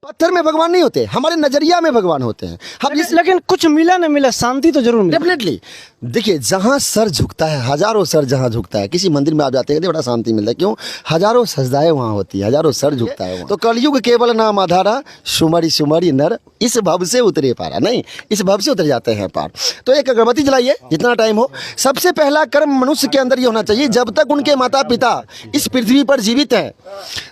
पत्थर में भगवान नहीं होते, हमारे नजरिया में भगवान होते हैं। हम लेकिन कुछ मिला न मिला, शांति तो जरूर मिला। डेफिनेटली देखिए, जहाँ सर झुकता है, हजारों सर जहाँ झुकता है, किसी मंदिर में आप जाते हैं तो बड़ा शांति मिलता है। क्यों? हजारों सजदाएं वहाँ होती है, हजारों सर झुकता है वहाँ। तो कलयुग केवल नाम आधारा, सुमरि सुमरि नर, इस भव से उतरे पारा, नहीं इस भव से उतर जाते हैं पार। तो एक अगरबत्ती जलाइए जितना टाइम हो। सबसे पहला कर्म मनुष्य के अंदर ये होना चाहिए, जब तक उनके माता पिता इस पृथ्वी पर जीवित हैं,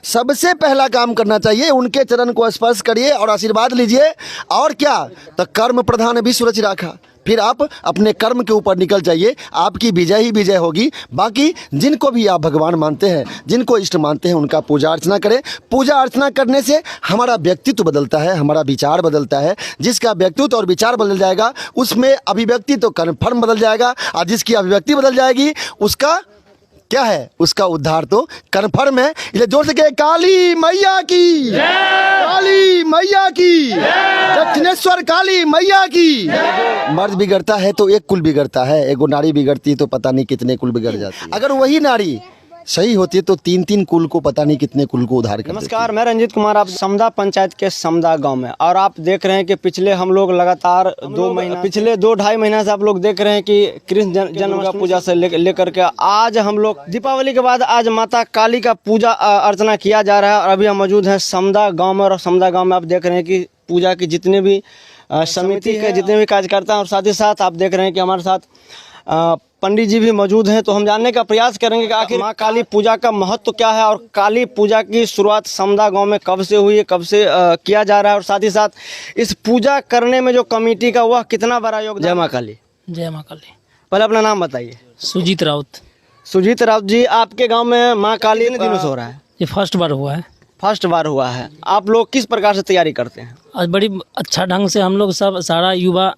सबसे पहला काम करना चाहिए उनके चरण को स्पर्श करिए और आशीर्वाद लीजिए। और क्या? तो कर्म प्रधान विश्व रचि राखा। फिर आप अपने कर्म के ऊपर निकल जाइए, आपकी विजय ही विजय होगी। बाकी जिनको भी आप भगवान मानते हैं, जिनको इष्ट मानते हैं, उनका पूजा अर्चना करें। पूजा अर्चना करने से हमारा व्यक्तित्व बदलता है, हमारा विचार बदलता है। जिसका व्यक्तित्व और विचार बदल जाएगा उसमें अभिव्यक्ति तो कन्फर्म बदल जाएगा, और जिसकी अभिव्यक्ति बदल जाएगी उसका क्या है? उसका उद्धार तो कन्फर्म है। इसलिए जोर से कहे काली मैया की, काली मैया की, दक्षिणेश्वर काली मैया की। मर्द बिगड़ता है तो एक कुल बिगड़ता है, एगो नारी बिगड़ती तो पता नहीं कितने कुल बिगड़ जाती है। अगर वही नारी सही होती है तो तीन तीन कुल को पता नहीं कितने कुल को उद्धार कर। नमस्कार, मैं रंजीत कुमार, आप समदा पंचायत के समदा गांव में। और आप देख रहे हैं कि पिछले हम लोग लगातार पिछले 2-2.5 महीना से आप लोग देख रहे हैं कि कृष्ण जन्म पूजा से लेकर के आज हम लोग दीपावली के बाद आज माता काली का पूजा अर्चना किया जा रहा है। और अभी हम मौजूद हैं समदा गाँव में। और समदा गाँव में आप देख रहे हैं कि पूजा की जितने भी समिति के जितने भी कार्यकर्ता हैं, और साथ ही साथ आप देख रहे हैं कि हमारे साथ पंडित जी भी मौजूद हैं। तो हम जानने का प्रयास करेंगे कि आखिर माँ काली पूजा का महत्व क्या है, और काली पूजा की शुरुआत समदा गांव में कब से हुई है, कब से किया जा रहा है, और साथ ही साथ इस पूजा करने में जो कमेटी का वह कितना बड़ा योगदान। जय माँ काली। जय माँ काली। पहले अपना नाम बताइए। सुजीत राउत। सुजीत राउत जी, आपके गाँव में माँ काली कितने दिनों से हो रहा है? ये फर्स्ट बार हुआ है। फर्स्ट बार हुआ है। आप लोग किस प्रकार से तैयारी करते हैं? आज बड़ी अच्छा ढंग से हम लोग सब सारा युवा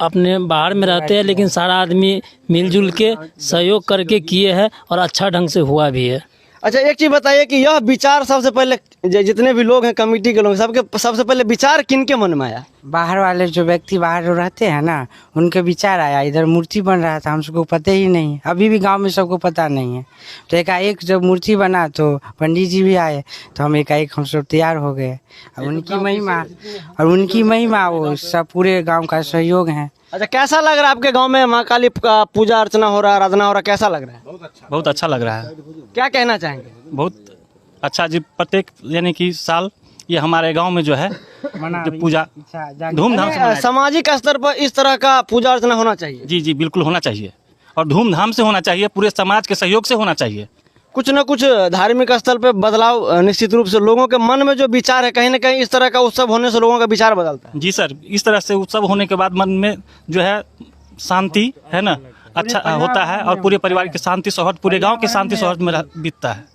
अपने बाहर में रहते हैं, लेकिन सारा आदमी मिलजुल के सहयोग करके किए हैं और अच्छा ढंग से हुआ भी है। अच्छा, एक चीज़ बताइए कि यह विचार सबसे पहले जितने भी लोग हैं कमेटी के लोग, सबके सबसे पहले विचार किनके मन में आया? बाहर वाले जो व्यक्ति बाहर रहते हैं ना, उनके विचार आया। इधर मूर्ति बन रहा था, हम सबको पता ही नहीं, अभी भी गांव में सबको पता नहीं है। तो एकाएक जब मूर्ति बना तो पंडित जी भी आए, तो हम एकाएक हम सब तैयार हो गए। और उनकी महिमा वो सब पूरे गाँव का सहयोग है। अच्छा, कैसा लग रहा है आपके गांव में माँ काली का पूजा अर्चना हो रहा है, आराधना हो रहा है, कैसा लग रहा है? बहुत अच्छा लग रहा है। क्या कहना चाहेंगे? बहुत अच्छा जी। प्रत्येक यानी कि साल ये हमारे गांव में जो है जो पूजा धूमधाम से सामाजिक स्तर पर इस तरह का पूजा अर्चना होना चाहिए। जी जी बिल्कुल होना चाहिए, और धूमधाम से होना चाहिए, पूरे समाज के सहयोग से होना चाहिए। कुछ न कुछ धार्मिक स्थल पे बदलाव निश्चित रूप से लोगों के मन में जो विचार है, कहीं ना कहीं इस तरह का उत्सव होने से लोगों का विचार बदलता है। जी सर, इस तरह से उत्सव होने के बाद मन में जो है शांति है ना अच्छा होता है, और पूरे परिवार की शांति सौहार्द, पूरे गांव की शांति सौहार्द में बीतता है।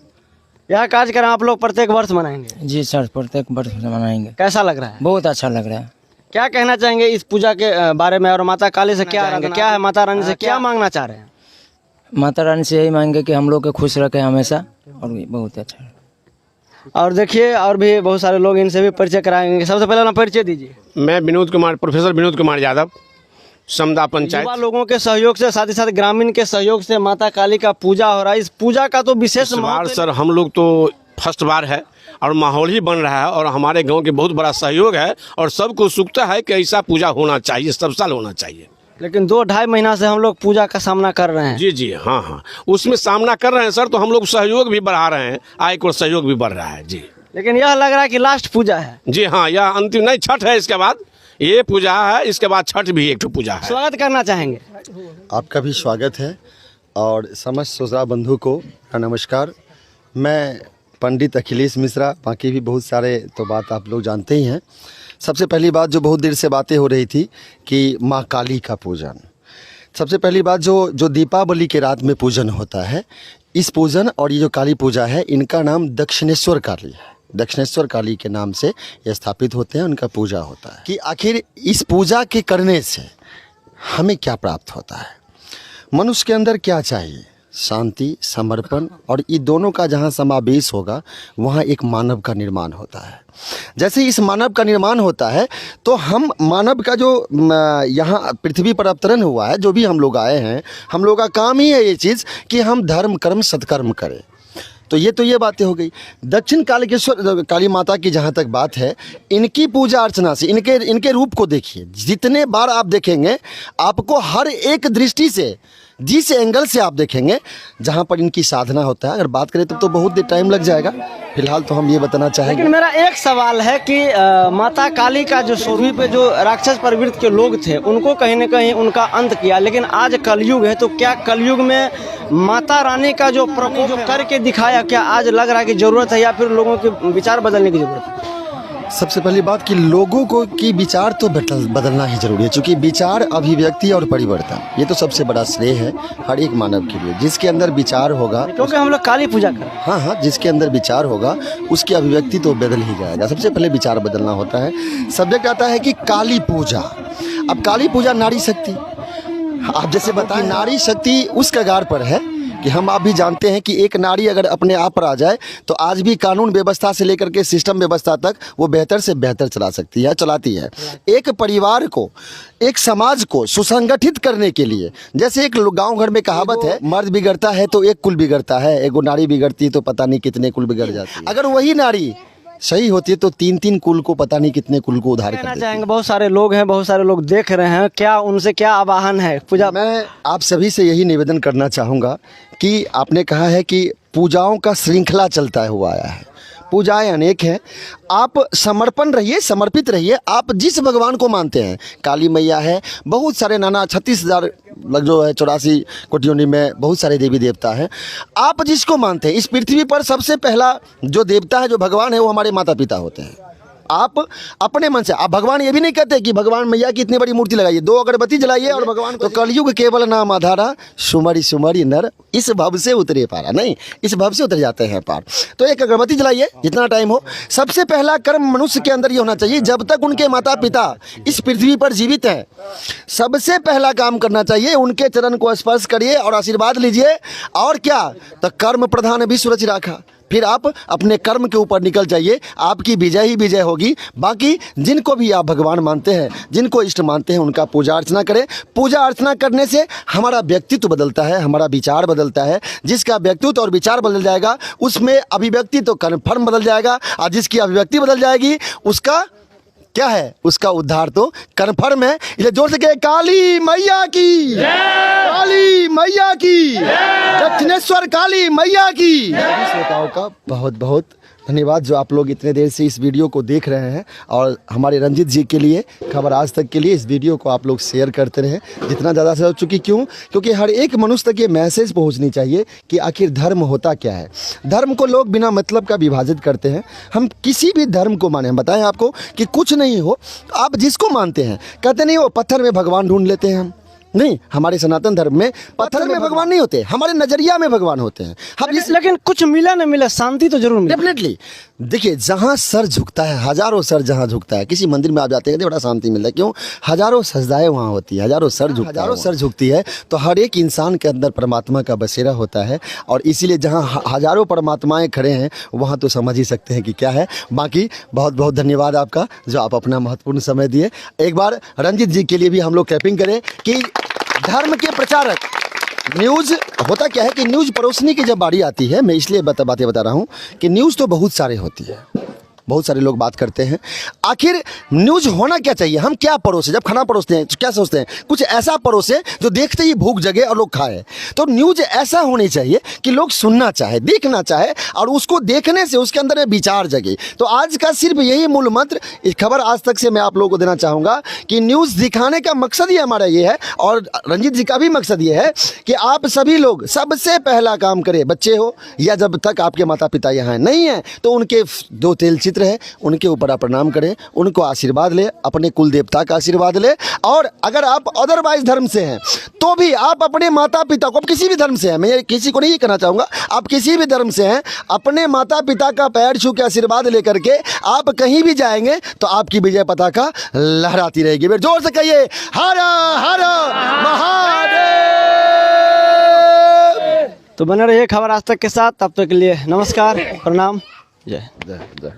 यह कार्यक्रम आप लोग प्रत्येक वर्ष मनाएंगे? जी सर, प्रत्येक वर्ष मनाएंगे। कैसा लग रहा है? बहुत अच्छा लग रहा है। क्या कहना चाहेंगे इस पूजा के बारे में, और माता काली से क्या है, माता रानी से क्या मांगना चाह रहे हैं? माता रानी से यही मांगेंगे कि हम लोग को खुश रखे हमेशा, और बहुत अच्छा है। और देखिए, और भी बहुत सारे लोग, इनसे भी परिचय कराएंगे। सबसे पहले अपना परिचय दीजिए। मैं विनोद कुमार, प्रोफेसर विनोद कुमार यादव, समदा पंचायत। युवा लोगों के सहयोग से, साथ ही साथ ग्रामीण के सहयोग से माता काली का पूजा हो रहा है। इस पूजा का तो विशेष बार सर हम लोग तो फर्स्ट बार है, और माहौल ही बन रहा है, और हमारे गांव के बहुत बड़ा सहयोग है, और सबको सूझता है कि ऐसा पूजा होना चाहिए, सब साल होना चाहिए। लेकिन 2-2.5 महीना से हम लोग पूजा का सामना कर रहे हैं। जी जी हाँ, उसमें सामना कर रहे हैं सर, तो हम लोग सहयोग भी बढ़ा रहे हैं, आय को सहयोग भी बढ़ रहा है जी। लेकिन यह लग रहा है कि लास्ट पूजा है। जी हाँ, यह अंतिम नहीं, छठ है, इसके बाद ये पूजा है, इसके बाद छठ भी एक पूजा है। स्वागत करना चाहेंगे। आपका भी स्वागत है, और समस्त श्रोता बंधु को नमस्कार। मैं पंडित अखिलेश मिश्रा, बाकी भी बहुत सारे तो बात आप लोग जानते ही हैं। सबसे पहली बात जो बहुत देर से बातें हो रही थी कि माँ काली का पूजन, सबसे पहली बात जो दीपावली के रात में पूजन होता है, इस पूजन और ये जो काली पूजा है, इनका नाम दक्षिणेश्वर काली है। दक्षिणेश्वर काली के नाम से ये स्थापित होते हैं, उनका पूजा होता है। कि आखिर इस पूजा के करने से हमें क्या प्राप्त होता है, मनुष्य के अंदर क्या चाहिए? शांति, समर्पण, और ये दोनों का जहाँ समावेश होगा वहाँ एक मानव का निर्माण होता है। जैसे इस मानव का निर्माण होता है, तो हम मानव का जो यहाँ पृथ्वी पर अवतरण हुआ है, जो भी हम लोग आए हैं, हम लोग का काम ही है ये चीज़ कि हम धर्म कर्म सत्कर्म करें। तो ये बातें हो गई। दक्षिण कालिकेश्वर काली माता की जहाँ तक बात है, इनकी पूजा अर्चना से इनके रूप को देखिए, जितने बार आप देखेंगे आपको हर एक दृष्टि से, जिस एंगल से आप देखेंगे जहाँ पर इनकी साधना होता है, अगर बात करें तो बहुत टाइम लग जाएगा। फिलहाल तो हम ये बताना चाहेंगे। लेकिन मेरा एक सवाल है कि माता काली का जो स्वरूप पे जो राक्षस प्रवृत्ति के लोग थे उनको कहीं न कहीं उनका अंत किया, लेकिन आज कलयुग है, तो क्या कलयुग में माता रानी का जो प्रकोप करके दिखाया, क्या आज लग रहा है कि जरूरत है या फिर लोगों के विचार बदलने की जरूरत है? सबसे पहली बात कि लोगों को की विचार तो बदलना ही जरूरी है, क्योंकि विचार, अभिव्यक्ति और परिवर्तन ये तो सबसे बड़ा श्रेय है हर एक मानव के लिए। जिसके अंदर विचार होगा, क्योंकि हम लोग काली पूजा कर, हाँ, जिसके अंदर विचार होगा उसकी अभिव्यक्ति तो बदल ही जाएगा। सबसे पहले विचार बदलना होता है। सब्जेक्ट आता है कि काली पूजा। अब काली पूजा नारी शक्ति, आप जैसे बताएं, नारी शक्ति उस कगार पर है कि आप भी जानते हैं कि एक नारी अगर अपने आप पर आ जाए तो आज भी कानून व्यवस्था से लेकर के सिस्टम व्यवस्था तक वो बेहतर से बेहतर चला सकती है, चलाती है। एक परिवार को, एक समाज को सुसंगठित करने के लिए, जैसे एक गांव घर में कहावत है, मर्द बिगड़ता है तो एक कुल बिगड़ता है, एगो नारी बिगड़ती है तो पता नहीं कितने कुल बिगड़ जाती है। अगर वही नारी सही होती है तो 3-3 कुल को, पता नहीं कितने कुल को उद्धार कर देती है। चाहेंगे, बहुत सारे लोग हैं, बहुत सारे लोग देख रहे हैं, क्या उनसे क्या आवाहन है पूजा? मैं आप सभी से यही निवेदन करना चाहूँगा कि आपने कहा है कि पूजाओं का श्रृंखला चलता हुआ आया है, पूजाएं अनेक हैं, आप समर्पण रहिए, समर्पित रहिए। आप जिस भगवान को मानते हैं, काली मैया है, बहुत सारे नाना 36,000 जो है 84 कोटि योनि में बहुत सारे देवी देवता हैं। आप जिसको मानते हैं, इस पृथ्वी पर सबसे पहला जो देवता है, जो भगवान है, वो हमारे माता पिता होते हैं। आप अपने मन से, आप भगवान ये भी नहीं कहते कि भगवान मैया की इतनी बड़ी मूर्ति लगाइए, 2 अगरबत्ती जलाइए और भगवान को। तो कलयुग केवल नाम आधारा, सुमरि सुमरि नर, इस भव से उतरे पारा, नहीं, इस भव से उतर जाते हैं पार। तो एक अगरबत्ती जलाइए जितना टाइम हो। सबसे पहला कर्म मनुष्य के अंदर ये होना चाहिए, जब तक उनके माता पिता इस पृथ्वी पर जीवित हैं, सबसे पहला काम करना चाहिए उनके चरण को स्पर्श करिए और आशीर्वाद लीजिए। और क्या, तो कर्म प्रधान विश्व रचि राखा, फिर आप अपने कर्म के ऊपर निकल जाइए, आपकी विजय ही विजय होगी। बाकी जिनको भी आप भगवान मानते हैं, जिनको इष्ट मानते हैं, उनका पूजा अर्चना करें। पूजा अर्चना करने से हमारा व्यक्तित्व बदलता है, हमारा विचार बदलता है। जिसका व्यक्तित्व और विचार बदल जाएगा उसमें अभिव्यक्ति तो कन्फर्म बदल जाएगा, और जिसकी अभिव्यक्ति बदल जाएगी उसका क्या है, उसका उद्धार तो कन्फर्म है। इसे जोर से कहे, काली मैया की, काली मैया की, दक्षिणेश्वर काली मैया की। श्रोताओं का बहुत बहुत धन्यवाद जो आप लोग इतने देर से इस वीडियो को देख रहे हैं, और हमारे रंजित जी के लिए, खबर आज तक के लिए इस वीडियो को आप लोग शेयर करते रहें जितना ज़्यादा से हो। चुकी क्यों? क्योंकि हर एक मनुष्य तक ये मैसेज पहुंचनी चाहिए कि आखिर धर्म होता क्या है। धर्म को लोग बिना मतलब का विभाजित करते हैं। हम किसी भी धर्म को माने, हम बताएं आपको कि कुछ नहीं हो, आप जिसको मानते हैं, कहते नहीं वो पत्थर में भगवान ढूंढ लेते हैं हम, नहीं, हमारे सनातन धर्म में पत्थर में भगवान नहीं होते, हमारे नजरिया में भगवान होते हैं। हम लेकिन कुछ मिला न मिला, शांति तो जरूर मिले। डेफिनेटली देखिए, जहाँ सर झुकता है, हजारों सर जहाँ झुकता है, किसी मंदिर में आप जाते हैं तो बड़ा शांति मिलता है। क्यों? हजारों सजदाएं वहाँ होती है, हजारों सर झुकती है, तो हर एक इंसान के अंदर परमात्मा का बसेरा होता है। और इसीलिए जहाँ हजारों परमात्माएं खड़े हैं वहाँ तो समझ ही सकते हैं कि क्या है। बाकी बहुत बहुत धन्यवाद आपका जो आप अपना महत्वपूर्ण समय दिए। एक बार रंजित जी के लिए भी हम लोग क्लैपिंग करें कि धर्म के प्रचारक, न्यूज़ होता क्या है कि न्यूज़ परोसने की जब बारी आती है, मैं इसलिए बातें बता रहा हूँ कि न्यूज़ तो बहुत सारे होती है, बहुत सारे लोग बात करते हैं। आखिर न्यूज़ होना क्या चाहिए? हम क्या परोसे? जब खाना परोसते हैं तो क्या सोचते हैं? कुछ ऐसा परोसे जो देखते ही भूख जगे और लोग खाए। तो न्यूज़ ऐसा होनी चाहिए कि लोग सुनना चाहे, देखना चाहे, और उसको देखने से उसके अंदर में विचार जगे। तो आज का सिर्फ यही मूल मंत्र इस खबर आज तक से मैं आप लोगों को देना चाहूँगा कि न्यूज़ दिखाने का मकसद ही हमारा ये है, और रंजित जी का भी मकसद ये है कि आप सभी लोग सबसे पहला काम करें, बच्चे हो या जब तक आपके माता पिता यहाँ नहीं हैं तो उनके 2 तेल चित्र है, उनके ऊपर आप प्रणाम करें, उनको आशीर्वाद ले, अपने कुल देवता का आशीर्वाद ले। और अगर आप अदरवाइज धर्म से हैं तो भी आप अपने माता पिता को, किसी भी धर्म से हैं, मैं किसी को नहीं कहना चाहूँगा, आप किसी भी धर्म से हैं, अपने माता पिता का पैर छू के आशीर्वाद लेकर के आप कहीं भी जाएंगे तो आपकी विजय पताका लहराती रहेगी। फिर जोर से कहिए, हर हर महादेव। तो बने रहिए खबर आज तक के साथ। तब तक के लिए नमस्कार, प्रणाम, जय।